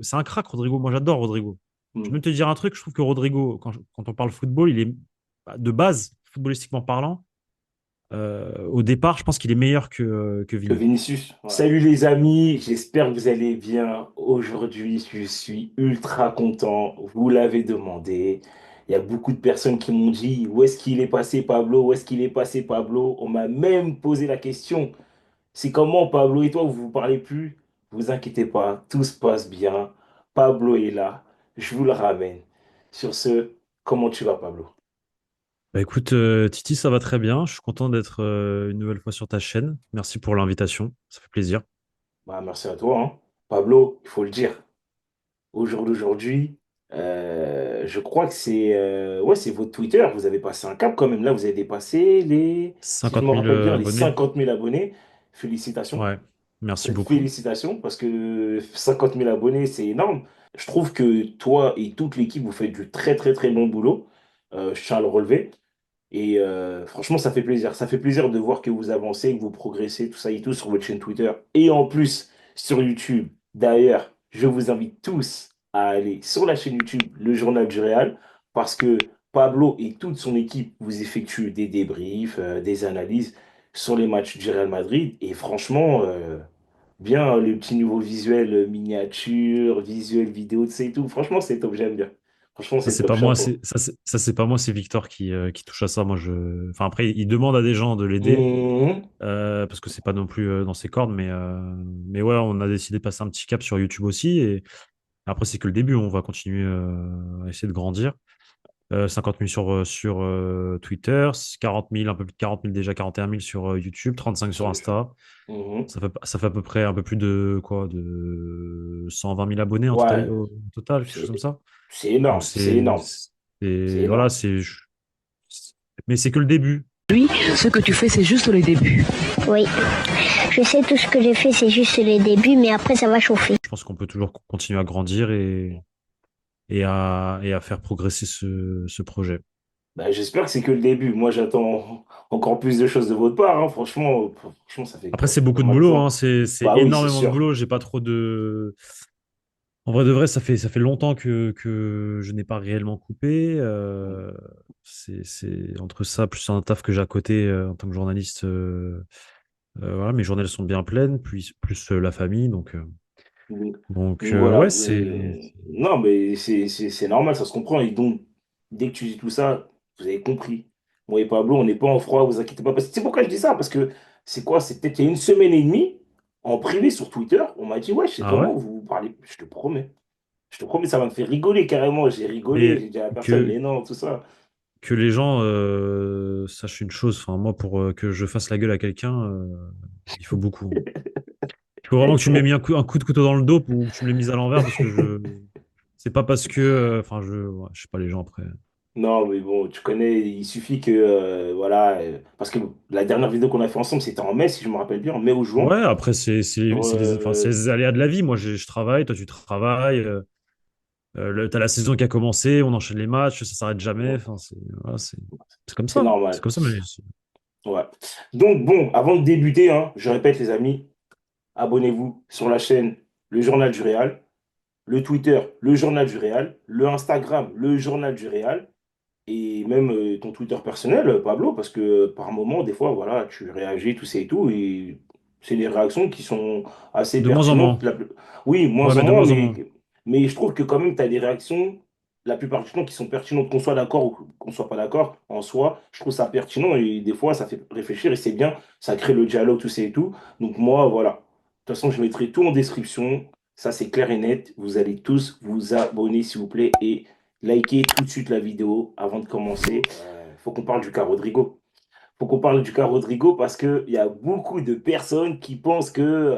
C'est un crack, Rodrigo. Moi, j'adore Rodrigo. Je Hmm. vais même te dire un truc, je trouve que Rodrigo, quand on parle football, il est de base, footballistiquement parlant, au départ, je pense qu'il est meilleur que Que Vini. Vinicius. Ouais. Salut les amis, j'espère que vous allez bien. Aujourd'hui, je suis ultra content. Vous l'avez demandé. Il y a beaucoup de personnes qui m'ont dit, où est-ce qu'il est passé Pablo? Où est-ce qu'il est passé Pablo? On m'a même posé la question. C'est comment Pablo et toi, vous vous parlez plus? Vous inquiétez pas, tout se passe bien. Pablo est là. Je vous le ramène. Sur ce, comment tu vas, Pablo? Bah écoute, Titi, ça va très bien. Je suis content d'être une nouvelle fois sur ta chaîne. Merci pour l'invitation. Ça fait plaisir. Bah, merci à toi, hein. Pablo, il faut le dire. Au jour d'aujourd'hui, je crois que c'est votre Twitter. Vous avez passé un cap quand même. Là, vous avez dépassé si je 50 me 000 rappelle bien, les abonnés. 50 000 abonnés. Félicitations. Ouais, merci beaucoup. Félicitations parce que 50 000 abonnés, c'est énorme. Je trouve que toi et toute l'équipe, vous faites du très très très bon boulot. Je tiens à le relever. Et franchement, ça fait plaisir. Ça fait plaisir de voir que vous avancez, que vous progressez, tout ça et tout sur votre chaîne Twitter. Et en plus, sur YouTube. D'ailleurs, je vous invite tous à aller sur la chaîne YouTube Le Journal du Réal parce que Pablo et toute son équipe vous effectuent des débriefs, des analyses sur les matchs du Real Madrid. Et franchement, bien le petit niveau visuel, miniature, visuel vidéo, tout ça et tout. Franchement, c'est top, j'aime bien. Franchement, Ça, c'est c'est top, pas moi, chapeau. c'est pas moi, c'est Victor qui touche à ça. Moi, enfin, après, il demande à des gens de l'aider, Mhm. parce que c'est pas non plus dans ses cordes, mais ouais, on a décidé de passer un petit cap sur YouTube aussi. Et après, c'est que le début. On va continuer à essayer de grandir. 50 000 sur Twitter, 40 000, un peu plus de 40 000 déjà, 41 000 sur YouTube, 35 sur Sur YouTube. Insta. Mhm. Ça fait à peu près un peu plus de quoi, de 120 000 abonnés en total, Ouais, au total, quelque chose c'est comme ça. c'est Donc énorme, c'est énorme, c'est voilà, énorme. mais c'est que le début. Ce que tu fais, c'est juste le début. Oui, je sais tout ce que j'ai fait, c'est juste les débuts, mais après ça va chauffer. Je pense qu'on peut toujours continuer à grandir et à faire progresser ce projet. Bah, j'espère que c'est que le début. Moi, j'attends encore plus de choses de votre part, hein. Franchement, ça fait Après, quoi? c'est Ça fait pas beaucoup de mal de boulot, hein. temps. C'est Bah oui, c'est énormément de sûr. boulot. J'ai pas trop de. En vrai de vrai, ça fait longtemps que je n'ai pas réellement coupé. C'est entre ça, plus un taf que j'ai à côté en tant que journaliste. Voilà, mes journées sont bien pleines, plus la famille. Donc, Donc voilà. ouais, c'est. Non, mais c'est normal, ça se comprend. Et donc, dès que tu dis tout ça, vous avez compris. Moi et Pablo, on n'est pas en froid, vous inquiétez pas. C'est pourquoi je dis ça, parce que c'est quoi? C'est peut-être il y a une semaine et demie, en privé sur Twitter, on m'a dit, ouais, je sais Ah ouais? comment vous parlez. Je te promets. Je te promets, ça m'a fait rigoler carrément. J'ai rigolé, Mais j'ai dit à la personne, que, mais non, tout ça. que les gens sachent une chose, enfin, moi, pour que je fasse la gueule à quelqu'un, il faut beaucoup. Il faut vraiment que tu m'aies mis un coup de couteau dans le dos ou que tu me l'aies mis à l'envers parce que je. C'est pas parce que. Enfin, ouais, je sais pas, les gens après. Non, mais bon, tu connais, il suffit que, voilà, parce que la dernière vidéo qu'on a fait ensemble, c'était en mai, si je me rappelle bien, en mai ou juin. Ouais, après, enfin, c'est les aléas de la vie. Moi, je travaille, toi, tu travailles. T'as la saison qui a commencé, on enchaîne les matchs, ça s'arrête jamais. Enfin, voilà, c'est comme C'est ça. C'est normal. comme ça, mais Ouais. Donc, bon, avant de débuter, hein, je répète, les amis, abonnez-vous sur la chaîne Le Journal du Réal, le Twitter, Le Journal du Réal, le Instagram, Le Journal du Réal, et même ton Twitter personnel, Pablo, parce que par moment, des fois, voilà, tu réagis, tout ça et tout, et c'est des réactions qui sont assez de moins en pertinentes. moins. Oui, moins Ouais, en mais de moins, moins en mais, moins. mais je trouve que quand même, tu as des réactions, la plupart du temps, qui sont pertinentes, qu'on soit d'accord ou qu'on soit pas d'accord, en soi, je trouve ça pertinent, et des fois, ça fait réfléchir, et c'est bien, ça crée le dialogue, tout ça et tout. Donc moi, voilà. De toute façon, je mettrai tout en description, ça c'est clair et net. Vous allez tous vous abonner, s'il vous plaît, et likez tout de suite la vidéo avant de commencer. Il faut qu'on parle du cas Rodrigo. Faut qu'on parle du cas Rodrigo parce qu'il y a beaucoup de personnes qui pensent que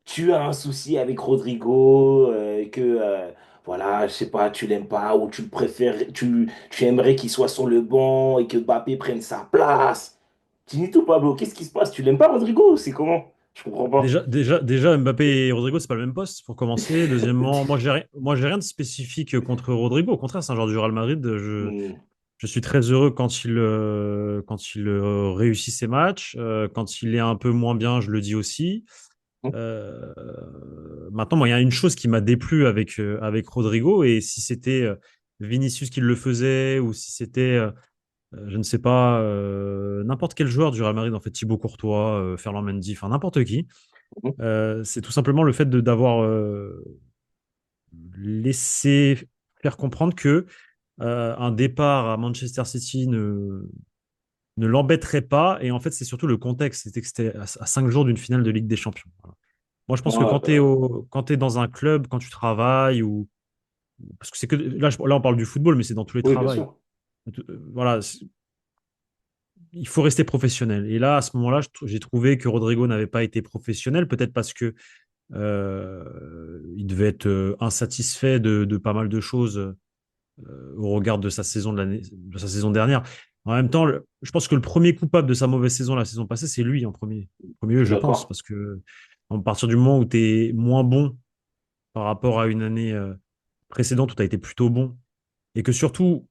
tu as un souci avec Rodrigo, que voilà, je sais pas, tu l'aimes pas ou tu le préfères, tu aimerais qu'il soit sur le banc et que Mbappé prenne sa place. Dis tout, Pablo, qu'est-ce qui se passe? Tu l'aimes pas, Rodrigo? C'est comment? Je comprends pas. Déjà, Mbappé et Rodrigo, c'est pas le même poste, pour commencer. Deuxièmement, moi, j'ai rien de spécifique contre Rodrigo. Au contraire, c'est un joueur du Real Madrid. Hmm. Je suis très heureux quand il réussit ses matchs. Quand il est un peu moins bien, je le dis aussi. Maintenant, moi, il y a une chose qui m'a déplu avec Rodrigo, et si c'était Vinicius qui le faisait, ou si c'était, je ne sais pas, n'importe quel joueur du Real Madrid, en fait, Thibaut Courtois, Ferland Mendy, enfin n'importe qui, c'est tout simplement le fait d'avoir laissé faire comprendre que un départ à Manchester City ne l'embêterait pas. Et en fait, c'est surtout le contexte. C'était que c'était à 5 jours d'une finale de Ligue des Champions. Voilà. Moi, je pense que Ouais, bah, quand tu es dans un club, quand tu travailles, ou parce que c'est que là, on parle du football, mais c'est dans tous les oui, bien travails. sûr. Voilà, il faut rester professionnel. Et là, à ce moment-là, j'ai trouvé que Rodrigo n'avait pas été professionnel, peut-être parce que il devait être insatisfait de pas mal de choses au regard de sa saison de sa saison dernière. En même temps, je pense que le premier coupable de sa mauvaise saison la saison passée, c'est lui en premier Je lieu, suis je pense, d'accord. parce que à partir du moment où tu es moins bon par rapport à une année précédente où tu as été plutôt bon, et que surtout,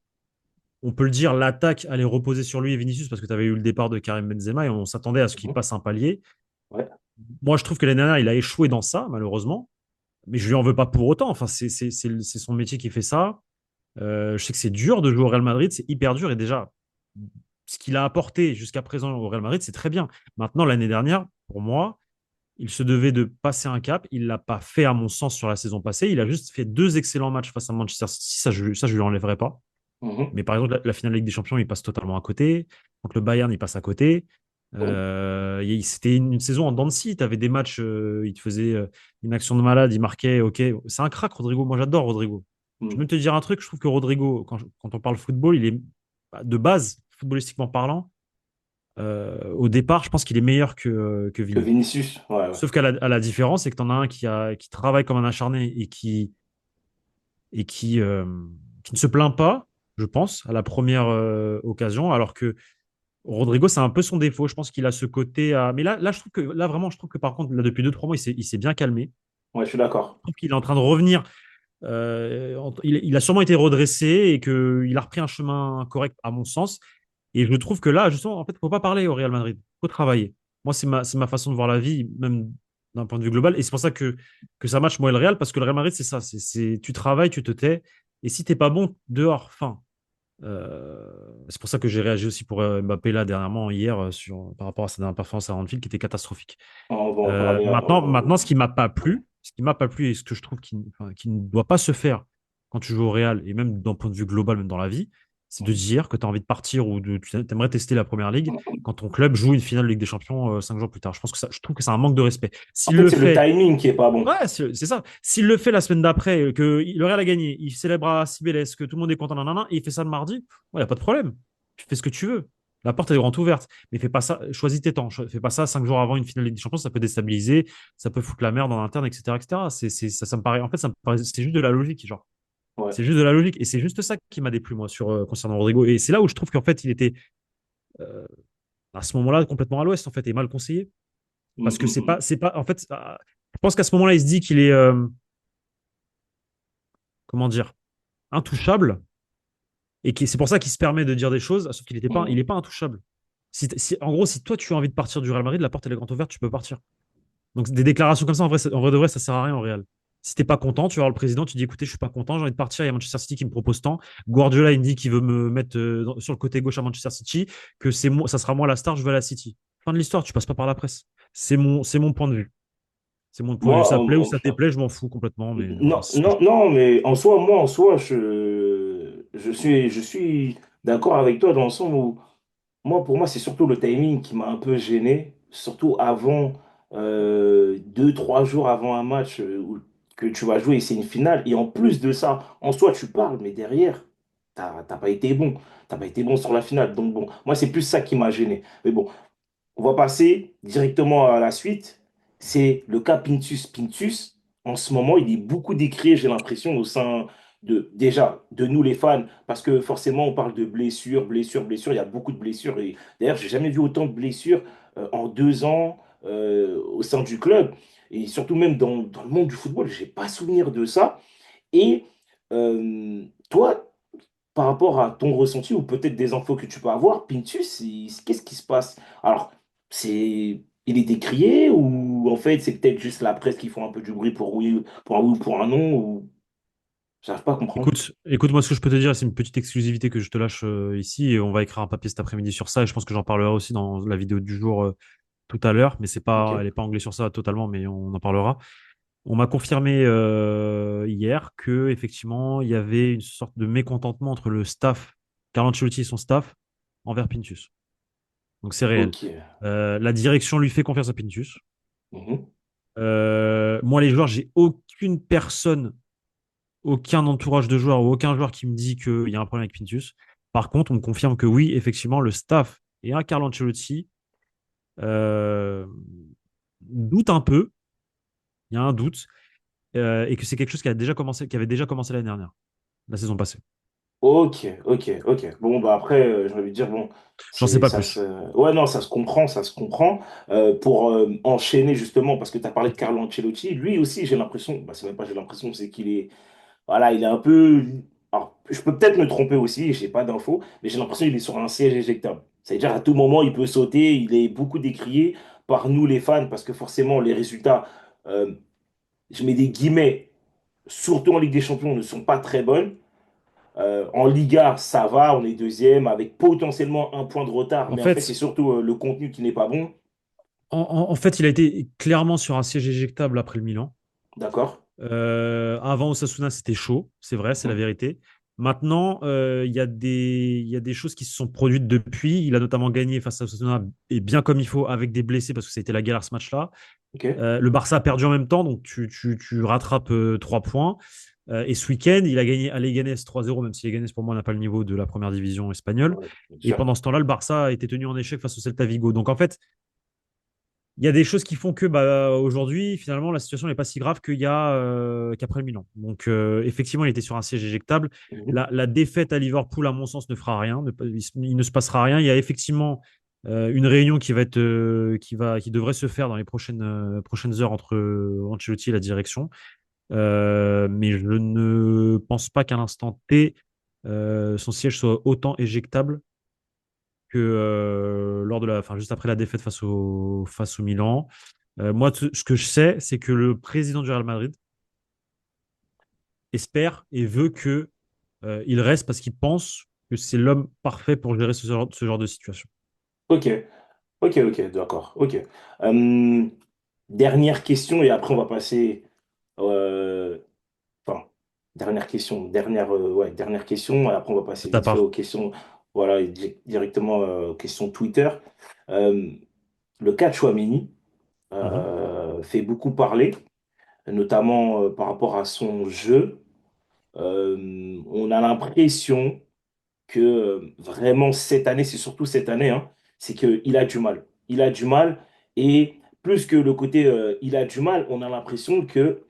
on peut le dire, l'attaque allait reposer sur lui et Vinicius parce que tu avais eu le départ de Karim Benzema et on s'attendait à ce qu'il Mhm. passe un palier. Ouais. Moi, je trouve que l'année dernière, il a échoué dans ça, malheureusement, mais je lui en veux pas pour autant. Enfin, c'est son métier qui fait ça. Je sais que c'est dur de jouer au Real Madrid, c'est hyper dur. Et déjà, ce qu'il a apporté jusqu'à présent au Real Madrid, c'est très bien. Maintenant, l'année dernière, pour moi, il se devait de passer un cap. Il ne l'a pas fait, à mon sens, sur la saison passée. Il a juste fait 2 excellents matchs face à Manchester City. Ça, je lui enlèverai pas. Mhm. Mais par exemple, la finale de Ligue des Champions, il passe totalement à côté. Donc le Bayern, il passe à côté. Oui. C'était une saison en dents de scie. Tu avais des matchs, il te faisait une action de malade, il marquait. Ok, c'est un crack, Rodrigo. Moi, j'adore Rodrigo. Je vais Mhm. même te dire un truc. Je trouve que Rodrigo, quand on parle football, il est de base, footballistiquement parlant, au départ, je pense qu'il est meilleur que Que Vini. Vinicius, ouais, ouais. Sauf à la différence, c'est que tu en as un qui travaille comme un acharné et qui ne se plaint pas, je pense, à la première occasion, alors que Rodrigo, c'est un peu son défaut. Je pense qu'il a ce côté. Mais là, vraiment, je trouve que par contre, là, depuis 2, 3 mois, il s'est bien calmé. Ouais, je suis d'accord. Je trouve qu'il est en train de revenir. Il a sûrement été redressé et qu'il a repris un chemin correct, à mon sens. Et je trouve que là, justement, en fait, il ne faut pas parler au Real Madrid. Il faut travailler. Moi, c'est ma façon de voir la vie, même d'un point de vue global. Et c'est pour ça que ça match, moi et le Real, parce que le Real Madrid, c'est ça. Tu travailles, tu te tais. Et si t'es pas bon, dehors, fin. C'est pour ça que j'ai réagi aussi pour Mbappé là dernièrement, hier, par rapport à sa dernière performance à Anfield, qui était catastrophique. On va en parler. Maintenant, ce qui m'a pas plu et ce que je trouve qui ne doit pas se faire quand tu joues au Real, et même d'un point de vue global, même dans la vie, c'est de dire que tu as envie de partir ou tu aimerais tester la première ligue quand ton club joue une finale de Ligue des Champions 5 jours plus tard. Je trouve que c'est un manque de respect. En S'il fait, le c'est le fait, timing qui est pas bon. ouais, c'est ça. S'il le fait la semaine d'après, que le Real a gagné, il célèbre à Cibeles, que tout le monde est content, nanana, et il fait ça le mardi, il n'y a pas de problème. Tu fais ce que tu veux. La porte est grande ouverte. Mais fais pas ça, choisis tes temps. Fais pas ça 5 jours avant une finale de Ligue des Champions, ça peut déstabiliser, ça peut foutre la merde en interne, etc., etc. Ça me paraît, en fait, ça me paraît, c'est juste de la logique, genre. Ouais. C'est juste de la logique. Et c'est juste ça qui m'a déplu, moi, concernant Rodrigo. Et c'est là où je trouve qu'en fait, il était, euh, à ce moment-là, complètement à l'ouest, en fait, et mal conseillé. Mm, Parce que mm, mm. en fait, je pense qu'à ce moment-là, il se dit qu'il est, comment dire, intouchable et c'est pour ça qu'il se permet de dire des choses, sauf qu'il n'est pas, il Mm. est pas intouchable. En gros, si toi tu as envie de partir du Real Madrid, la porte elle est grande ouverte, tu peux partir. Donc des déclarations comme ça, en vrai de vrai, ça sert à rien au Real. Si t'es pas content, tu vas voir le président, tu dis écoutez, je suis pas content, j'ai envie de partir, il y a Manchester City qui me propose tant. Guardiola, il me dit qu'il veut me mettre sur le côté gauche à Manchester City, que c'est moi, ça sera moi la star, je vais à la City. Fin de l'histoire, tu passes pas par la presse. C'est mon point de vue. C'est mon point de vue. Moi, Ça te plaît ou ça te déplaît, je m'en fous complètement, mais voilà, non, c'est ce que je non, non, mais en soi, moi, en soi, je suis d'accord avec toi dans le sens où, moi, pour moi, c'est surtout le timing qui m'a un peu gêné, surtout avant, 2, 3 jours avant un match que tu vas jouer et c'est une finale. Et en plus de ça, en soi, tu parles, mais derrière, t'as pas été bon. T'as pas été bon sur la finale. Donc bon, moi, c'est plus ça qui m'a gêné. Mais bon, on va passer directement à la suite. C'est le cas Pintus. Pintus, en ce moment, il est beaucoup décrié, j'ai l'impression, au sein déjà, de nous les fans, parce que forcément, on parle de blessures, blessures, blessures. Il y a beaucoup de blessures. Et d'ailleurs, j'ai jamais vu autant de blessures en 2 ans au sein du club. Et surtout même dans le monde du football, j'ai pas souvenir de ça. Et toi, par rapport à ton ressenti ou peut-être des infos que tu peux avoir, Pintus, qu'est-ce qui se passe? Alors, il est décrié ou ou en fait c'est peut-être juste la presse qui font un peu du bruit pour un oui ou pour un non, ou j'arrive pas à comprendre. Écoute, moi, ce que je peux te dire, c'est une petite exclusivité que je te lâche ici, et on va écrire un papier cet après-midi sur ça, et je pense que j'en parlerai aussi dans la vidéo du jour tout à l'heure, mais elle Ok. n'est pas anglais sur ça totalement, mais on en parlera. On m'a confirmé hier que effectivement, il y avait une sorte de mécontentement entre le staff, Carlo Ancelotti et son staff, envers Pintus. Donc c'est réel. Ok. La direction lui fait confiance à Pintus. Mhm. Moi, les joueurs, j'ai aucune personne, aucun entourage de joueurs ou aucun joueur qui me dit qu'il y a un problème avec Pintus. Par contre, on me confirme que oui, effectivement, le staff et un Carlo Ancelotti euh, doutent un peu. Il y a un doute et que c'est quelque chose qui avait déjà commencé l'année dernière, la saison passée. Ok, ok, ok. Bon, bah après, j'ai envie de dire, bon, J'en sais c'est, pas ça plus. se... Ouais, non, ça se comprend, ça se comprend. Pour enchaîner, justement, parce que tu as parlé de Carlo Ancelotti, lui aussi, j'ai l'impression, bah, c'est même pas j'ai l'impression, c'est qu'il est, voilà, il est un peu... Alors, je peux peut-être me tromper aussi, j'ai pas d'infos, mais j'ai l'impression qu'il est sur un siège éjectable. C'est-à-dire, à tout moment, il peut sauter, il est beaucoup décrié par nous, les fans, parce que forcément, les résultats, euh, je mets des guillemets, surtout en Ligue des Champions, ne sont pas très bonnes. En Liga, ça va, on est deuxième avec potentiellement un point de retard, En mais en fait, c'est fait, surtout le contenu qui n'est pas bon. en fait, il a été clairement sur un siège éjectable après le Milan. D'accord? Avant Osasuna, c'était chaud, c'est vrai, c'est la Mhm. vérité. Maintenant, il y a des choses qui se sont produites depuis. Il a notamment gagné face à Osasuna et bien comme il faut avec des blessés parce que ça a été la galère ce match-là. Ok. Le Barça a perdu en même temps, donc tu rattrapes 3 points. Et ce week-end, il a gagné à Leganés 3-0, même si Leganés, pour moi, n'a pas le niveau de la première division espagnole. Ouais, bien Et sûr. pendant ce temps-là, le Barça a été tenu en échec face au Celta Vigo. Donc en fait, il y a des choses qui font que bah, aujourd'hui, finalement, la situation n'est pas si grave qu'après le Milan. Donc effectivement, il était sur un siège éjectable. Mhm. La défaite à Liverpool, à mon sens, ne fera rien. Il ne se passera rien. Il y a effectivement une réunion qui devrait se faire dans les prochaines heures entre Ancelotti et la direction. Mais je ne pense pas qu'à l'instant T, son siège soit autant éjectable que enfin, juste après la défaite face au Milan. Moi, ce que je sais, c'est que le président du Real Madrid espère et veut que il reste parce qu'il pense que c'est l'homme parfait pour gérer ce genre de situation. Ok, ok, ok, d'accord. Ok. Euh, Dernière question, et après, on va passer. Enfin, dernière question. Ouais, dernière question, et après, on va De passer ta vite fait part. aux questions. Voilà, et directement aux questions Twitter. Euh, le cas de Chouameni Mhm. fait beaucoup parler, notamment par rapport à son jeu. On a l'impression que vraiment cette année, c'est surtout cette année, hein, c'est qu'il a du mal. Il a du mal et plus que le côté il a du mal, on a l'impression que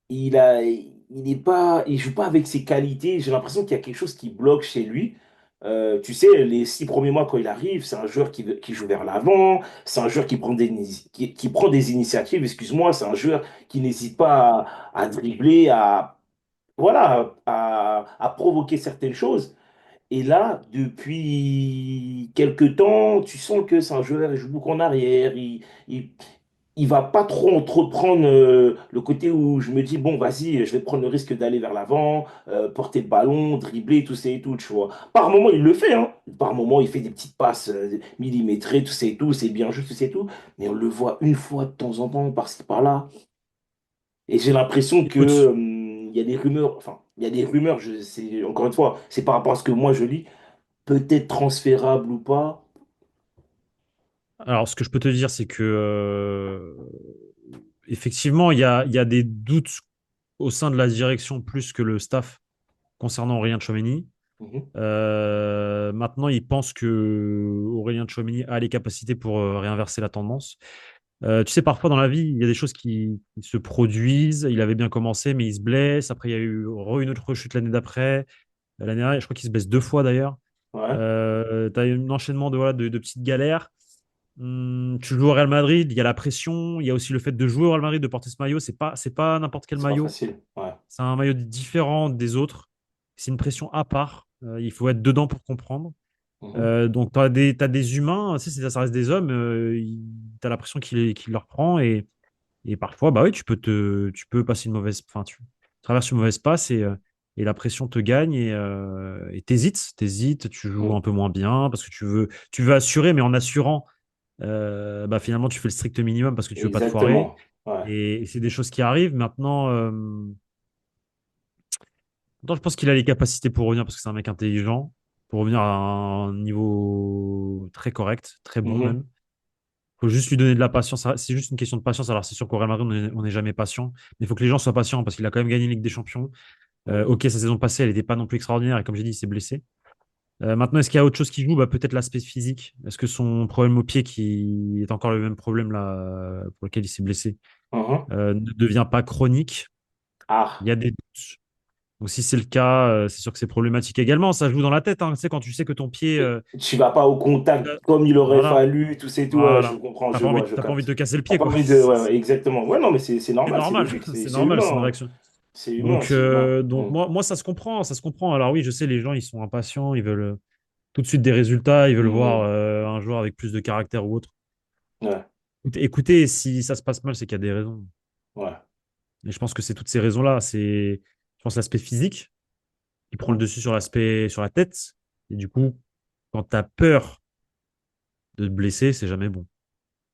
il est pas, il joue pas avec ses qualités. J'ai l'impression qu'il y a quelque chose qui bloque chez lui. Tu sais, les 6 premiers mois quand il arrive, c'est un joueur qui joue vers l'avant, c'est un joueur qui prend des initiatives, excuse-moi, c'est un joueur qui n'hésite pas à dribbler, voilà, à provoquer certaines choses. Et là, depuis quelques temps, tu sens que c'est un joueur, il joue beaucoup en arrière, il, il va pas trop entreprendre le côté où je me dis, bon, vas-y, je vais prendre le risque d'aller vers l'avant, porter le ballon, dribbler, tout ça et tout, tu vois. Par moment, il le fait, hein. Par moment, il fait des petites passes millimétrées, tout ça et tout, c'est bien juste, tout ça et tout. Mais on le voit une fois de temps en temps, par-ci, par-là. Et j'ai l'impression que, Écoute, il y a des rumeurs, enfin, il y a des rumeurs, encore une fois, c'est par rapport à ce que moi je lis, peut-être transférable ou pas. alors ce que je peux te dire, c'est que effectivement, il y a des doutes au sein de la direction plus que le staff concernant Aurélien Tchouaméni. Mhm. Maintenant, il pense que Aurélien Tchouaméni a les capacités pour réinverser la tendance. Tu sais, parfois dans la vie, il y a des choses qui se produisent. Il avait bien commencé, mais il se blesse. Après, il y a eu une autre rechute l'année d'après. L'année dernière, je crois qu'il se blesse 2 fois d'ailleurs. Ouais, Tu as un enchaînement voilà, de petites galères. Tu joues au Real Madrid, il y a la pression. Il y a aussi le fait de jouer au Real Madrid, de porter ce maillot. C'est pas n'importe quel c'est pas maillot. facile. Ouais. C'est un maillot différent des autres. C'est une pression à part. Il faut être dedans pour comprendre. Mhm. Donc, t'as des humains, tu sais, ça reste des hommes, tu as l'impression qu'il leur prend et parfois, bah oui, tu peux passer une mauvaise, enfin, tu traverses une mauvaise passe et la pression te gagne et t'hésites, tu joues un Mhm. peu moins bien parce que tu veux assurer, mais en assurant, bah finalement, tu fais le strict minimum parce que tu veux pas te foirer. Exactement. Ouais. Et c'est des choses qui arrivent. Maintenant, je pense qu'il a les capacités pour revenir parce que c'est un mec intelligent, pour revenir à un niveau très correct, très bon Mhm. même. Faut juste lui donner de la patience. C'est juste une question de patience. Alors, c'est sûr qu'au Real Madrid, on n'est jamais patient. Mais il faut que les gens soient patients parce qu'il a quand même gagné une Ligue des Champions. Mhm. Ok, sa saison passée, elle n'était pas non plus extraordinaire. Et comme j'ai dit, il s'est blessé. Maintenant, est-ce qu'il y a autre chose qui joue? Bah, peut-être l'aspect physique. Est-ce que son problème au pied, qui est encore le même problème là, pour lequel il s'est blessé, Mhm. ne devient pas chronique? Il Ah, y a des doutes. Donc, si c'est le cas, c'est sûr que c'est problématique également. Ça joue dans la tête, hein. Tu sais, quand tu sais que ton pied, tu vas pas au contact comme il aurait voilà, fallu, tout c'est tout. Ouais, je voilà. comprends, je vois, je T'as pas envie de te capte. casser le T'as pied, pas quoi. envie de. Ouais, ouais, exactement. Ouais, non, mais c'est C'est normal, c'est normal, logique, c'est c'est normal, c'est une humain, hein. réaction. C'est humain, c'est humain. Donc Mhm. moi, ça se comprend, ça se comprend. Alors oui, je sais, les gens, ils sont impatients, ils veulent tout de suite des résultats, ils veulent voir Mhm. un joueur avec plus de caractère ou autre. Ouais, Écoutez, si ça se passe mal, c'est qu'il y a des raisons. ouais. Et je pense que c'est toutes ces raisons-là. Je pense, l'aspect physique qui prend le dessus sur sur la tête. Et du coup, quand tu as peur de te blesser, c'est jamais bon.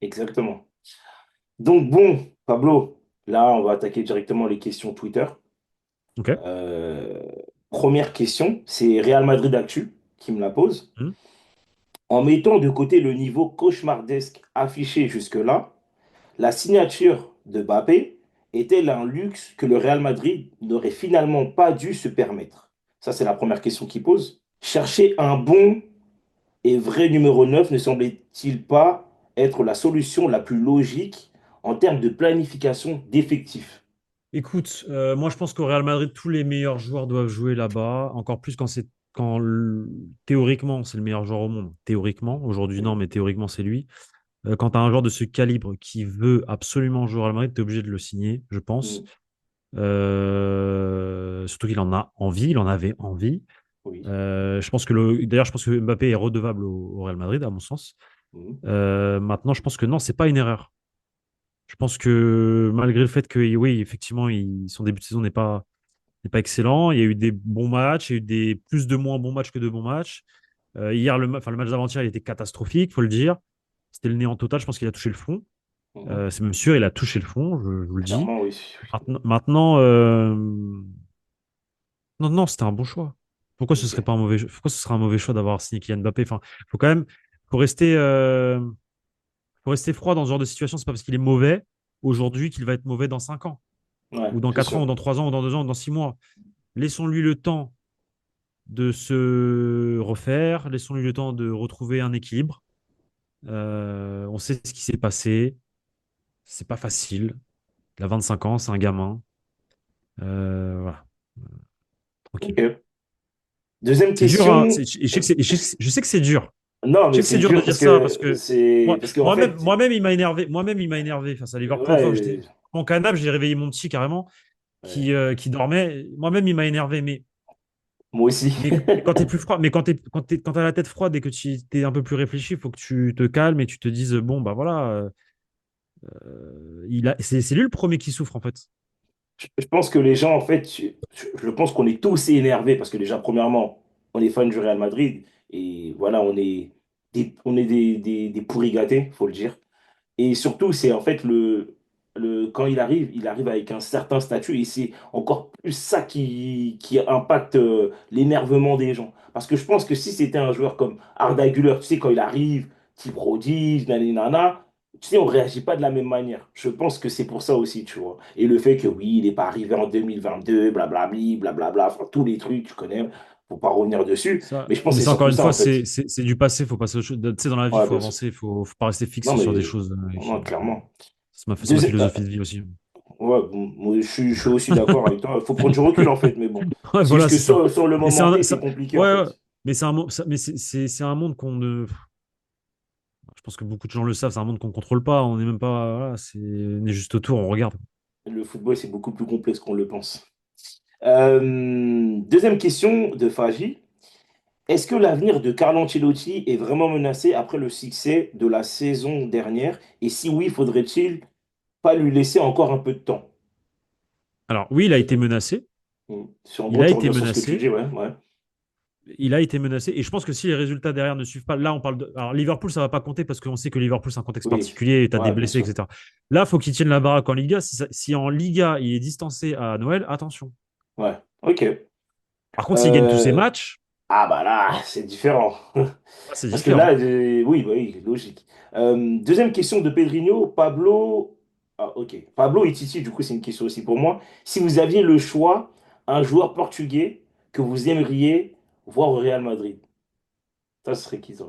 Exactement. Donc bon, Pablo, là, on va attaquer directement les questions Twitter. Ok. Euh, Première question, c'est Real Madrid Actu qui me la pose. Hmm. En mettant de côté le niveau cauchemardesque affiché jusque-là, la signature de Mbappé est-elle un luxe que le Real Madrid n'aurait finalement pas dû se permettre? Ça, c'est la première question qu'il pose. Chercher un bon et vrai numéro 9 ne semblait-il pas être la solution la plus logique en termes de planification d'effectifs? Écoute, moi je pense qu'au Real Madrid, tous les meilleurs joueurs doivent jouer là-bas. Encore plus théoriquement c'est le meilleur joueur au monde. Théoriquement, aujourd'hui non, Mm, mais théoriquement c'est lui. Quand tu as un joueur de ce calibre qui veut absolument jouer au Real Madrid, tu es obligé de le signer, je pense. mm, Surtout qu'il en a envie, il en avait envie. oui. D'ailleurs, je pense que Mbappé est redevable au Real Madrid, à mon sens. Mm, Maintenant, je pense que non, c'est pas une erreur. Je pense que malgré le fait que, oui, effectivement, son début de saison n'est pas excellent, il y a eu des bons matchs, il y a eu plus de moins bons matchs que de bons matchs. Hier, le match d'avant-hier, il était catastrophique, faut le dire. C'était le néant total, je pense qu'il a touché le fond. mhm. C'est même sûr, il a touché le fond, je vous le dis. Clairement, oui. Maintenant, non, non, c'était un bon choix. Ok. Pourquoi ce serait un mauvais choix d'avoir signé Kylian Mbappé? Enfin, faut quand même, faut rester froid dans ce genre de situation. C'est pas parce qu'il est mauvais aujourd'hui qu'il va être mauvais dans 5 ans, Ouais, ou dans c'est 4 ans, ou sûr. dans 3 ans, ou dans 2 ans, ou dans 6 mois. Laissons-lui le temps de se refaire, laissons-lui le temps de retrouver un équilibre. On sait ce qui s'est passé. C'est pas facile. Il a 25 ans, c'est un gamin. Voilà, tranquille. Ok. Deuxième C'est dur, hein. question. Je sais que c'est dur. Non, Je sais mais que c'est c'est dur de dur dire ça parce que parce qu'en fait, moi-même, il m'a énervé. Moi-même, il m'a énervé face à Liverpool. L'autre fois, ouais, j'étais en canapé, j'ai réveillé mon petit carrément ouais. qui dormait. Moi-même, il m'a énervé. Moi aussi. Mais quand t'es plus froid, mais quand t'as la tête froide et que tu es un peu plus réfléchi, il faut que tu te calmes et tu te dises, bon, bah voilà, c'est lui le premier qui souffre en fait. Je pense que les gens, en fait, je pense qu'on est tous énervés parce que déjà, premièrement, on est fan du Real Madrid et voilà, on est des pourris gâtés, faut le dire. Et surtout, c'est en fait quand il arrive avec un certain statut et c'est encore plus ça qui impacte l'énervement des gens. Parce que je pense que si c'était un joueur comme Arda Güler, tu sais, quand il arrive, petit prodige, nanana, tu sais, on réagit pas de la même manière. Je pense que c'est pour ça aussi, tu vois. Et le fait que oui, il n'est pas arrivé en 2022, blablabli, blablabla, enfin, tous les trucs, tu connais, faut pas revenir dessus. Mais je pense Mais que c'est ça, encore surtout une ça, fois, en fait. c'est du passé, faut passer aux choses. Tu sais, dans la vie, il Ouais, faut bien sûr. avancer, faut pas rester Non, fixé sur des mais choses. non, clairement. C'est ma Deuxi- euh, philosophie de vie aussi. Ouais, bon, moi, je suis aussi d'accord avec toi. Il faut prendre du recul, en fait, mais bon. Ouais, C'est juste voilà, que c'est ça. sur le Mais moment T, c'est compliqué, en ouais, ouais. fait. Mais c'est un monde qu'on ne. Je pense que beaucoup de gens le savent, c'est un monde qu'on contrôle pas. On n'est même pas. Voilà, on est juste autour, on regarde. Le football, c'est beaucoup plus complexe qu'on le pense. Deuxième question de Faji. Est-ce que l'avenir de Carlo Ancelotti est vraiment menacé après le succès de la saison dernière? Et si oui, faudrait-il pas lui laisser encore un peu de temps? Alors, oui, il a été menacé. Si en Il gros a tu été reviens sur ce que tu menacé. dis, ouais, ouais. Il a été menacé. Et je pense que si les résultats derrière ne suivent pas, là, on parle de. Alors, Liverpool, ça va pas compter parce qu'on sait que Liverpool, c'est un contexte Oui, particulier, tu as des ouais, bien blessés, sûr. etc. Là, il faut qu'il tienne la baraque en Liga. Si en Liga, il est distancé à Noël, attention. Ouais, ok. Par contre, s'il gagne tous ses Euh, matchs, Ah bah là, c'est différent. là, c'est Parce que là, différent. oui, bah oui, logique. Deuxième question de Pedrinho, Pablo. Ah, ok. Pablo et Titi, du coup, c'est une question aussi pour moi. Si vous aviez le choix, un joueur portugais que vous aimeriez voir au Real Madrid, ça ce serait qui ça?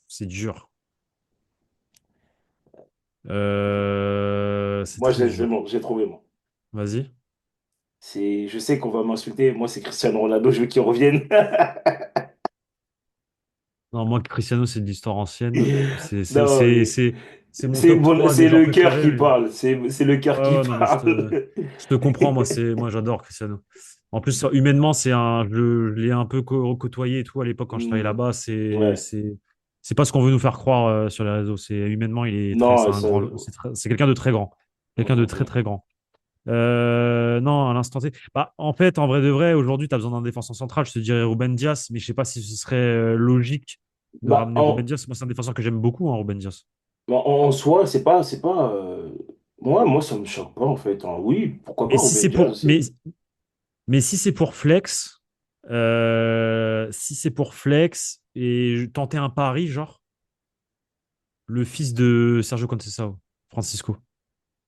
C'est dur. C'est Moi, très c'est dur. bon, j'ai trouvé moi. Vas-y. Je sais qu'on va m'insulter. Moi, c'est Cristiano Ronaldo, je veux qu'il revienne. Non, moi, Cristiano, c'est de l'histoire ancienne. Non, mais C'est mon top 3 des c'est joueurs le cœur préférés. qui Mais... parle. C'est le cœur Ouais, qui ouais, non, mais parle. je te comprends. Moi, j'adore Cristiano. En plus, humainement, je l'ai un peu côtoyé et tout à l'époque quand je travaillais Hmm, là-bas. ouais. C'est pas ce qu'on veut nous faire croire sur les réseaux. Humainement, c'est Non, un ça, grand, c'est quelqu'un de très grand. Quelqu'un de très, mm. très grand. Non, à l'instant T. Bah, en fait, en vrai de vrai, aujourd'hui, tu as besoin d'un défenseur central. Je te dirais Ruben Dias, mais je sais pas si ce serait logique de Bah, ramener Ruben Dias. Moi, c'est un défenseur que j'aime beaucoup, hein, Ruben Dias. en soi, c'est pas. Moi, ça me choque pas en fait, hein. Oui, pourquoi pas Mais si Ruben c'est Diaz pour, aussi. mais si c'est pour flex, si c'est pour flex et tenter un pari, genre le fils de Sergio Conceição, Francisco.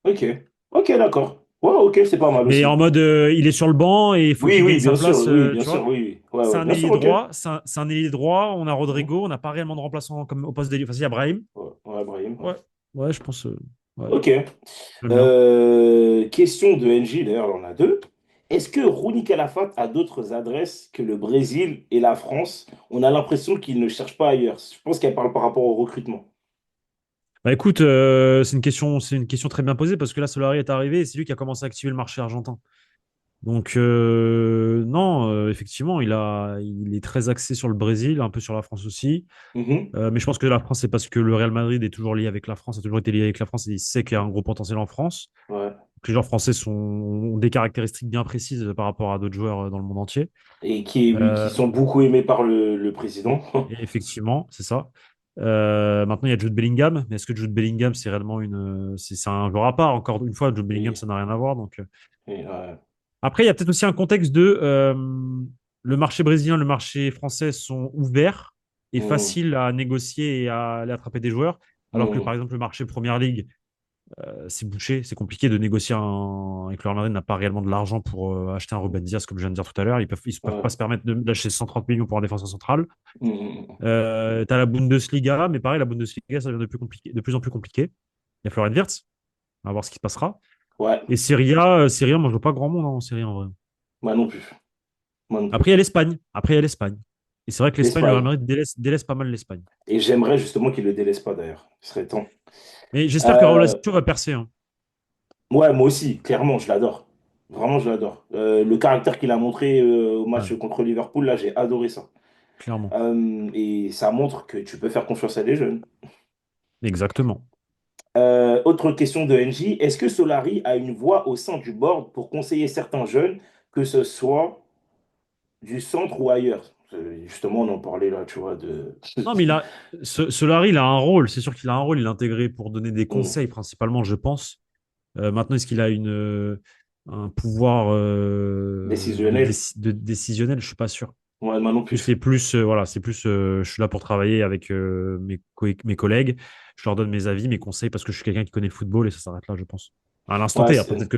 Ok, ok, d'accord. Ouais, ok, c'est pas mal Mais en aussi. mode, il est sur le banc et il faut Oui, qu'il oui, gagne sa bien sûr, place, oui, bien tu sûr, vois. oui, oui. Ouais, C'est ouais, un bien sûr, ailier ok. droit, c'est un ailier droit. On a Mhm. Rodrigo, on n'a pas réellement de remplaçant comme au poste d'ailier. Enfin, si, il y a Brahim. Ouais, ouais, Brahim, ouais. Ouais, ouais, je pense. Ouais, Ok. j'aime bien. Question de NJ, d'ailleurs, on en a deux. Est-ce que Rouni Calafate a d'autres adresses que le Brésil et la France? On a l'impression qu'il ne cherche pas ailleurs. Je pense qu'elle parle par rapport au recrutement. Bah écoute, c'est une question très bien posée parce que là, Solari est arrivé et c'est lui qui a commencé à activer le marché argentin. Donc non, effectivement, il est très axé sur le Brésil, un peu sur la France aussi. Mhm. Mais je pense que la France, c'est parce que le Real Madrid est toujours lié avec la France, a toujours été lié avec la France et il sait qu'il y a un gros potentiel en France. Ouais. Les joueurs français ont des caractéristiques bien précises par rapport à d'autres joueurs dans le monde entier. Et qui Euh, sont beaucoup aimés par le président. et effectivement, c'est ça. Maintenant, il y a Jude Bellingham, mais est-ce que Jude Bellingham, c'est réellement c'est un joueur à part? Encore une fois, Jude Bellingham, Oui. ça n'a rien à voir. Donc, Ouais. après, il y a peut-être aussi un contexte de le marché brésilien, le marché français sont ouverts et Mhm. faciles à négocier et à aller attraper des joueurs, alors que Mhm. par exemple le marché Première Ligue, c'est bouché, c'est compliqué de négocier et que le Real Madrid n'a pas réellement de l'argent pour acheter un Ruben Dias, comme je viens de dire tout à l'heure. Ils ne peuvent Ouais. pas se permettre de lâcher 130 millions pour un défenseur central. Mhm. Tu as la Bundesliga, mais pareil, la Bundesliga, ça devient de plus en plus compliqué. Il y a Florian Wirtz, on va voir ce qui se passera. Ouais. Et Serie A, moi je vois pas grand monde en Serie A en vrai. Moi non plus. Moi non Après, il plus. y a l'Espagne. Après, il y a l'Espagne. Et c'est vrai que l'Espagne, le Real L'Espagne. Madrid délaisse pas mal l'Espagne. Et j'aimerais justement qu'il ne le délaisse pas d'ailleurs. Ce serait temps. Mais j'espère que Raúl Euh, Asensio va percer, hein, ouais, moi aussi, clairement, je l'adore. Vraiment, je l'adore. Le caractère qu'il a montré au ouais, match contre Liverpool, là, j'ai adoré ça. clairement. Et ça montre que tu peux faire confiance à des jeunes. Exactement. Autre question de NJ. Est-ce que Solari a une voix au sein du board pour conseiller certains jeunes, que ce soit du centre ou ailleurs? Justement, on en parlait là, tu vois, de... Non, mais Solari, il a un rôle. C'est sûr qu'il a un rôle. Il est intégré pour donner des Hmm. conseils, principalement, je pense. Maintenant, est-ce qu'il a un pouvoir Décisionnel. de décisionnel? Je suis pas sûr. Ouais, moi non Lui, plus. voilà, c'est plus, je suis là pour travailler avec mes collègues. Je leur donne mes avis, mes conseils, parce que je suis quelqu'un qui connaît le football et ça s'arrête là, je pense. À l'instant Ouais, T, après, peut-être que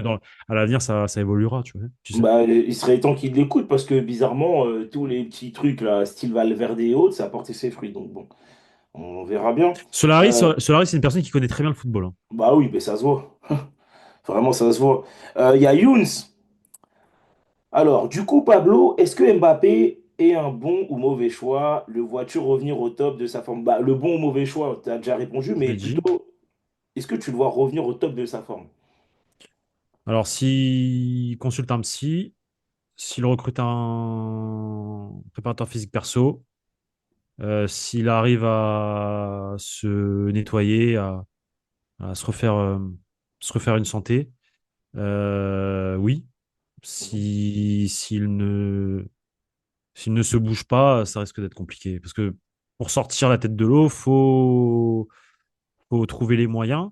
à l'avenir, ça évoluera, tu sais. bah, il serait temps qu'il l'écoute parce que bizarrement, tous les petits trucs là, style Valverde et autres, ça a porté ses fruits. Donc bon, on verra bien. Euh, Solari, c'est une personne qui connaît très bien le football, hein. Bah oui, mais ça se voit. Vraiment, ça se voit. Il y a Younes. Alors, du coup, Pablo, est-ce que Mbappé est un bon ou mauvais choix? Le vois-tu revenir au top de sa forme? Bah, le bon ou mauvais choix, tu as déjà répondu, Je mais l'ai dit. plutôt, est-ce que tu le vois revenir au top de sa forme? Alors, s'il consulte un psy, s'il recrute un préparateur physique perso, S'il arrive à se nettoyer, à se refaire une santé, oui. S'il ne se bouge pas, ça risque d'être compliqué. Parce que pour sortir la tête de l'eau, faut trouver les moyens.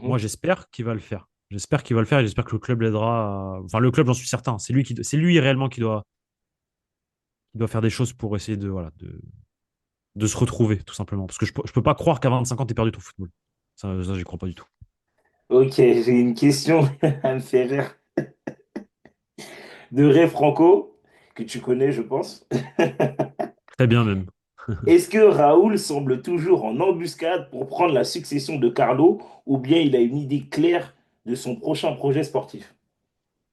Moi, Mhm. j'espère qu'il va le faire. J'espère qu'il va le faire et j'espère que le club l'aidera. Enfin, le club, j'en suis certain. C'est lui réellement qui doit faire des choses pour essayer voilà, de se retrouver, tout simplement. Parce que je peux pas croire qu'à 25 ans, tu perdu ton football. Ça, j'y crois pas du tout. Ok, j'ai une question à me faire rire de Ray Franco, que tu connais, je pense. Très bien, même. Est-ce que Raoul semble toujours en embuscade pour prendre la succession de Carlo ou bien il a une idée claire de son prochain projet sportif?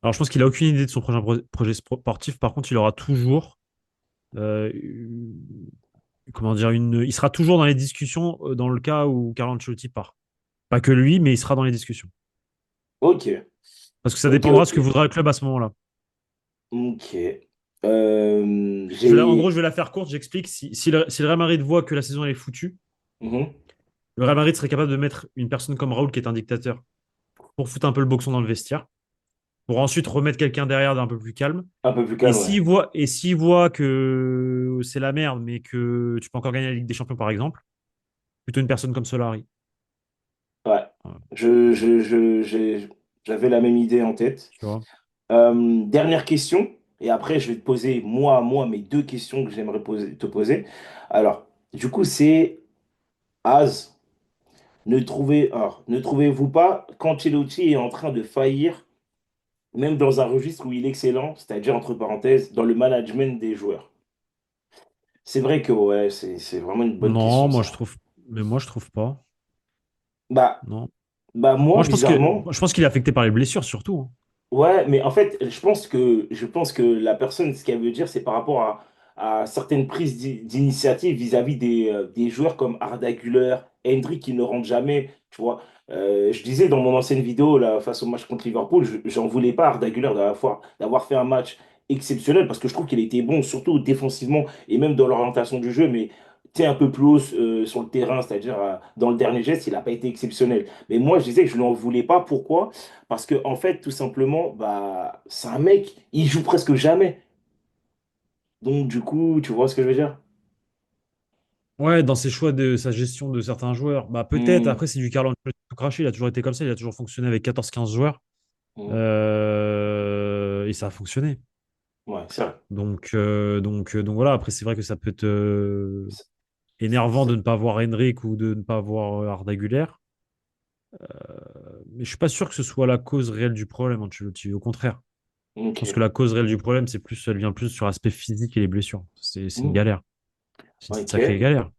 Alors, je pense qu'il a aucune idée de son prochain projet sportif. Par contre, il aura toujours, euh, comment dire, il sera toujours dans les discussions dans le cas où Carlo Ancelotti part. Pas que lui, mais il sera dans les discussions. Ok, Parce que ça ok, dépendra de ok, ce que voudra le club à ce moment-là. ok. En gros, J'ai... je vais la faire courte, j'explique. Si le Real Madrid voit que la saison elle est foutue, Mhm. le Real Madrid serait capable de mettre une personne comme Raoul, qui est un dictateur, pour foutre un peu le boxon dans le vestiaire, pour ensuite remettre quelqu'un derrière d'un peu plus calme. Un peu plus calme, ouais. Et s'il voit que c'est la merde, mais que tu peux encore gagner la Ligue des Champions, par exemple, plutôt une personne comme Solari. Ouais. Voilà, J'avais la même idée en tête. tu vois. Dernière question, et après je vais te poser moi à moi mes deux questions que j'aimerais te poser. Alors, du coup, c'est Az, ne trouvez-vous pas qu'Ancelotti est en train de faillir, même dans un registre où il est excellent, c'est-à-dire entre parenthèses, dans le management des joueurs? C'est vrai que ouais, c'est vraiment une bonne Non, question ça. moi, je trouve pas. Bah, Non. bah moi, bizarrement. Je pense qu'il est affecté par les blessures, surtout, hein. Ouais, mais en fait, je pense que la personne, ce qu'elle veut dire, c'est par rapport à certaines prises d'initiative vis-à-vis des joueurs comme Arda Güler, Hendrick qui ne rentrent jamais, tu vois. Je disais dans mon ancienne vidéo, là, face au match contre Liverpool, j'en voulais pas à Arda Güler d'avoir fait un match exceptionnel parce que je trouve qu'il était bon, surtout défensivement et même dans l'orientation du jeu, mais tu sais, un peu plus haut sur le terrain, c'est-à-dire dans le dernier geste, il n'a pas été exceptionnel. Mais moi, je disais que je ne l'en voulais pas. Pourquoi? Parce que, en fait, tout simplement, bah, c'est un mec, il joue presque jamais. Donc, du coup, tu vois ce que je veux dire? Ouais, dans ses choix de sa gestion de certains joueurs, bah peut-être, Hmm, après, c'est du Carlo Ancelotti tout craché, il a toujours été comme ça, il a toujours fonctionné avec 14 15 joueurs. hmm. Et ça a fonctionné. Ouais, c'est vrai. Donc voilà, après, c'est vrai que ça peut être C'est- énervant de c'est- ne pas voir Henrik ou de ne pas voir Arda Güler. Mais je suis pas sûr que ce soit la cause réelle du problème, Ancelotti. Au contraire, je Ok. pense que la cause réelle du problème, elle vient plus sur l'aspect physique et les blessures. C'est une Hmm, galère. C'est une ok. sacrée galère.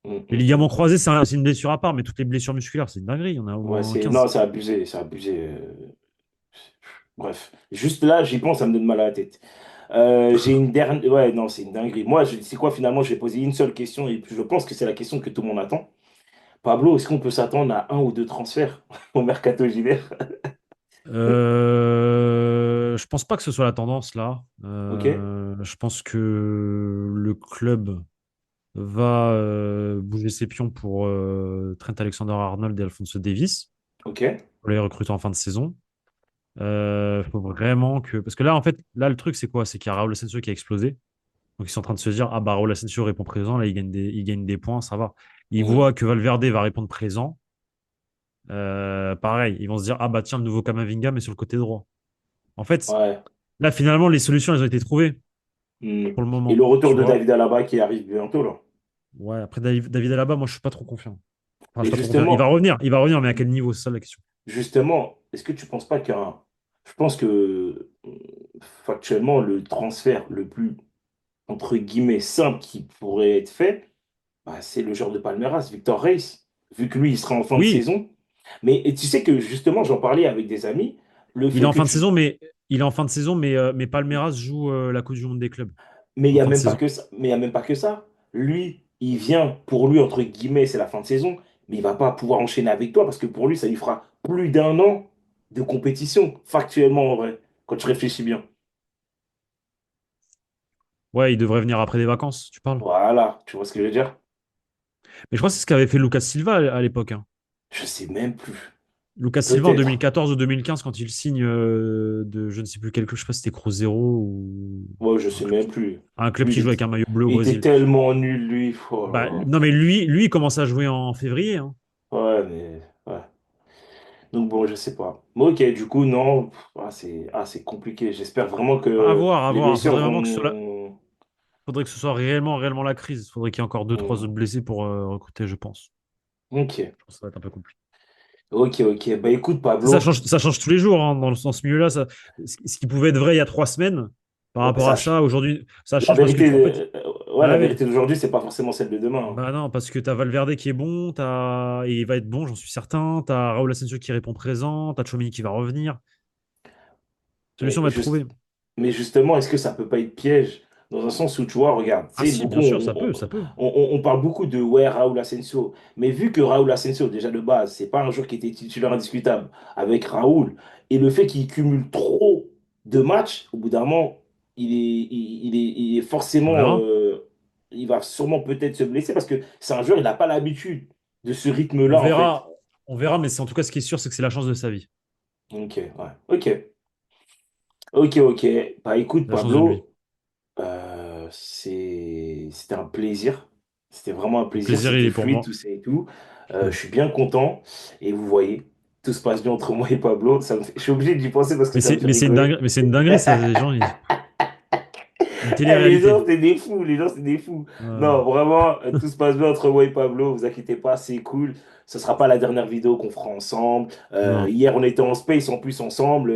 Hmm, Les hmm, ligaments hmm. croisés, c'est une blessure à part, mais toutes les blessures musculaires, c'est une dinguerie. Il y en a au Ouais, moins non, 15. c'est abusé, c'est abusé. Bref, juste là, j'y pense, ça me donne mal à la tête. J'ai une dernière. Ouais, non, c'est une dinguerie. Moi, c'est quoi finalement? Je vais poser une seule question et je pense que c'est la question que tout le monde attend. Pablo, est-ce qu'on peut s'attendre à un ou deux transferts au mercato d'hiver? Je pense pas que ce soit la tendance là. Ok, Je pense que le club va bouger ses pions pour Trent Alexander-Arnold et Alphonso Davies, ok, pour les recruter en fin de saison. Faut vraiment que. Parce que là, en fait, là, le truc, c'est quoi? C'est qu'il y a Raúl Asensio qui a explosé. Donc, ils sont en train de se dire, ah bah, Raúl Asensio répond présent, là, il gagne des points, ça va. Ils hmm, voient que Valverde va répondre présent. Pareil, ils vont se dire, ah bah, tiens, le nouveau Kamavinga, mais sur le côté droit. En fait, ouais. là, finalement, les solutions, elles ont été trouvées Hmm. pour le Et le moment, retour tu de vois. David Alaba qui arrive bientôt, là. Ouais, après, David Alaba, moi, je suis pas trop confiant. Enfin, je suis Et pas trop confiant. Il va revenir, mais à quel niveau? C'est ça la question. justement, est-ce que tu penses pas qu'un... Je pense que factuellement, le transfert le plus, entre guillemets, simple qui pourrait être fait, bah, c'est le joueur de Palmeiras, Victor Reis, vu que lui, il sera en fin de Oui, saison. Mais et tu sais que justement, j'en parlais avec des amis, le il est fait en que fin de tu... saison, mais Palmeiras joue la Coupe du Monde des clubs Mais il n'y en a fin de même pas saison. que ça. Mais il y a même pas que ça. Lui, il vient, pour lui, entre guillemets, c'est la fin de saison, mais il va pas pouvoir enchaîner avec toi parce que pour lui, ça lui fera plus d'un an de compétition, factuellement en vrai, quand tu réfléchis bien. Ouais, il devrait venir après les vacances, tu parles. Voilà, tu vois ce que je veux dire? Mais je crois que c'est ce qu'avait fait Lucas Silva à l'époque, hein. Je sais même plus. Lucas Silva en Peut-être. 2014 ou 2015, quand il signe de je ne sais plus quelque, je sais pas si c'était Cruzeiro ou Moi, je un sais club, même plus. un club Lui, qui joue avec un maillot bleu au il était Brésil. tellement nul, lui. Oh là Bah, là. non, mais lui, il commence à jouer en février, hein. Ouais, mais. Ouais. Donc bon, je sais pas. Mais ok, du coup, non. C'est compliqué. J'espère vraiment À que voir, à les voir. blessures Faudrait vraiment que vont. faudrait que ce soit réellement la crise. Faudrait qu'il y ait encore deux, trois Hmm. autres blessés pour recruter, je pense. Ok. Je pense que ça va être un peu compliqué. Ok. Bah écoute, Ça Pablo. change, ça change tous les jours, hein, dans ce milieu-là. Ce qui pouvait être vrai il y a 3 semaines, par Ouais, rapport à ça, aujourd'hui, ça la change parce que vérité, en fait, ouais, la bah oui. vérité d'aujourd'hui, c'est pas forcément celle de demain, hein. Bah non, parce que t'as Valverde qui est bon, et il va être bon, j'en suis certain. T'as Raúl Asensio qui répond présent, t'as Tchouaméni qui va revenir. Mais Solution va être trouvée. Mais justement, est-ce que ça peut pas être piège? Dans un sens où, tu vois, regarde, tu Ah sais, si, beaucoup, bien sûr, ça peut, ça peut. on parle beaucoup de ouais, Raúl Asensio. Mais vu que Raúl Asensio, déjà de base, c'est pas un joueur qui était titulaire indiscutable avec Raúl, et le fait qu'il cumule trop de matchs, au bout d'un moment, il est On forcément. verra. Il va sûrement peut-être se blesser parce que c'est un joueur, il n'a pas l'habitude de ce On rythme-là, en fait. verra, on verra, mais c'est en tout cas ce qui est sûr, c'est que c'est la chance de sa vie. Ok, ouais. Ok. Bah écoute, La chance de lui. Pablo. C'était un plaisir. C'était vraiment un Le plaisir. plaisir, il C'était est pour fluide, moi. tout ça et tout. Je suis bien content. Et vous voyez, tout se passe bien entre moi et Pablo. Je suis obligé d'y penser parce que ça me fait rigoler. Mais c'est une dinguerie, ça, les gens, une Les gens, télé-réalité. c'est des fous. Les gens, c'est des fous. Ouais. Non, vraiment, tout se passe bien entre moi et Pablo. Vous inquiétez pas, c'est cool. Ce sera pas la dernière vidéo qu'on fera ensemble. Non. Hier, on était en space en plus ensemble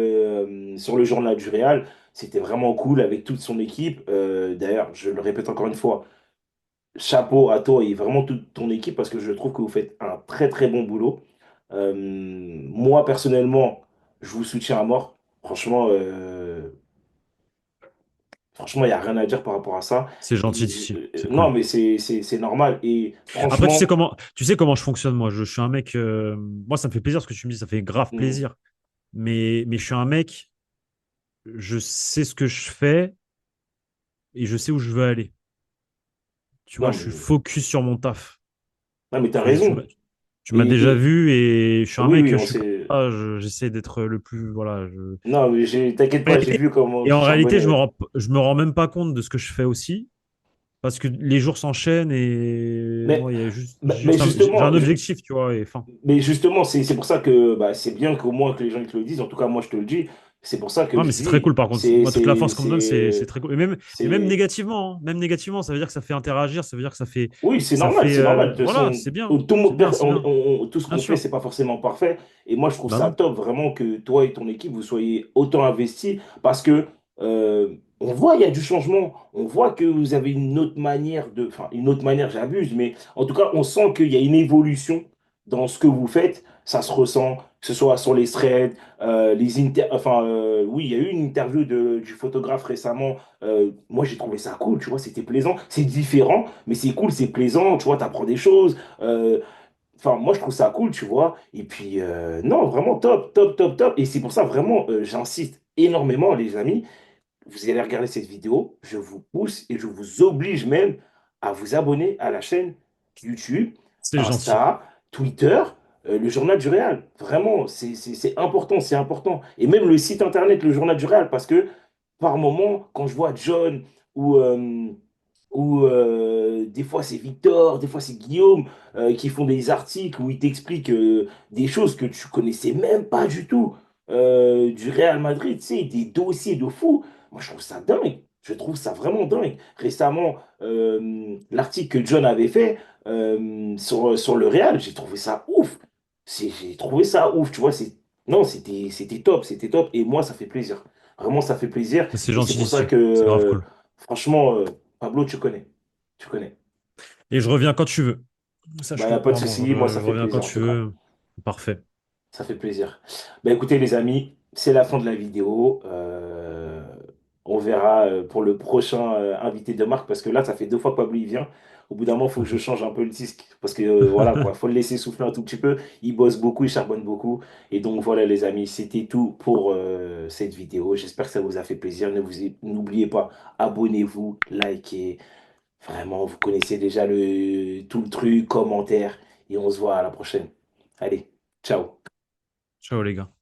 sur le journal du Real. C'était vraiment cool avec toute son équipe. D'ailleurs, je le répète encore une fois. Chapeau à toi et vraiment toute ton équipe parce que je trouve que vous faites un très très bon boulot. Moi personnellement, je vous soutiens à mort. Franchement, il n'y a rien à dire par rapport à ça. C'est gentil, Et Titi. C'est non, cool. mais c'est normal. Et Après, franchement, tu sais comment je fonctionne, moi. Je suis un mec. Moi, ça me fait plaisir ce que tu me dis, ça fait grave hmm, plaisir. Mais je suis un mec, je sais ce que je fais et je sais où je veux aller. Tu vois, non, je suis mais, focus sur mon taf. non, mais t'as Tu raison. m'as déjà Et vu et je suis un oui, mec, oui, je on suis comme sait. ça, j'essaie d'être le plus. Voilà. Non, mais t'inquiète pas, j'ai vu comment Et tu en réalité, charbonnais. Ouais. je me rends même pas compte de ce que je fais aussi. Parce que les jours s'enchaînent et Mais, moi, mais j'ai justement, un objectif, tu vois, et fin. C'est pour ça que bah, c'est bien qu'au moins que les gens ils te le disent. En tout cas, moi, je te le dis. C'est pour ça que Non, je mais c'est très dis, cool par contre. Moi, toute la force qu'on me donne, c'est très cool. Et même c'est, négativement, hein. Même négativement, ça veut dire que ça fait interagir, ça veut dire que oui, ça fait, c'est normal. De toute voilà, façon, c'est bien, c'est bien, c'est bien. tout ce Bien qu'on fait, sûr. c'est pas forcément parfait. Et moi, je trouve Bah ça non. top vraiment que toi et ton équipe, vous soyez autant investis parce que on voit, il y a du changement. On voit que vous avez une autre manière enfin, une autre manière, j'abuse, mais en tout cas, on sent qu'il y a une évolution dans ce que vous faites. Ça se ressent, que ce soit sur les threads, enfin, oui, il y a eu une interview du photographe récemment. Moi, j'ai trouvé ça cool, tu vois, c'était plaisant. C'est différent, mais c'est cool, c'est plaisant, tu vois, t'apprends des choses. Enfin, moi, je trouve ça cool, tu vois. Et puis, non, vraiment top. Et c'est pour ça, vraiment, j'insiste énormément, les amis. Vous allez regarder cette vidéo, je vous pousse et je vous oblige même à vous abonner à la chaîne YouTube, C'est gentil. Insta, Twitter, le Journal du Réal. Vraiment, c'est important, c'est important. Et même le site internet, le Journal du Réal, parce que par moment, quand je vois John ou, des fois c'est Victor, des fois c'est Guillaume qui font des articles où ils t'expliquent des choses que tu connaissais même pas du tout du Real Madrid, tu sais, des dossiers de fou. Moi, je trouve ça dingue. Je trouve ça vraiment dingue. Récemment, l'article que John avait fait sur le Real, j'ai trouvé ça ouf. J'ai trouvé ça ouf, tu vois. Non, c'était top. Et moi, ça fait plaisir. Vraiment, ça fait plaisir. C'est Et c'est gentil pour ça d'ici. que, C'est grave cool. franchement, Pablo, tu connais. Tu connais. Et je reviens quand tu veux. Bah, y Sache-le. a pas de Vraiment, souci. Moi, ça je fait reviens quand plaisir en tu tout cas. veux. Parfait. Ça fait plaisir. Bah, écoutez, les amis, c'est la fin de la vidéo. on verra pour le prochain invité de marque, parce que là, ça fait 2 fois que Pablo il vient. Au bout d'un moment, il faut que je change un peu le disque, parce que voilà, quoi, faut le laisser souffler un tout petit peu. Il bosse beaucoup, il charbonne beaucoup. Et donc voilà, les amis, c'était tout pour cette vidéo. J'espère que ça vous a fait plaisir. N'oubliez pas, abonnez-vous, likez. Vraiment, vous connaissez déjà tout le truc, commentaire. Et on se voit à la prochaine. Allez, ciao. Ciao les gars.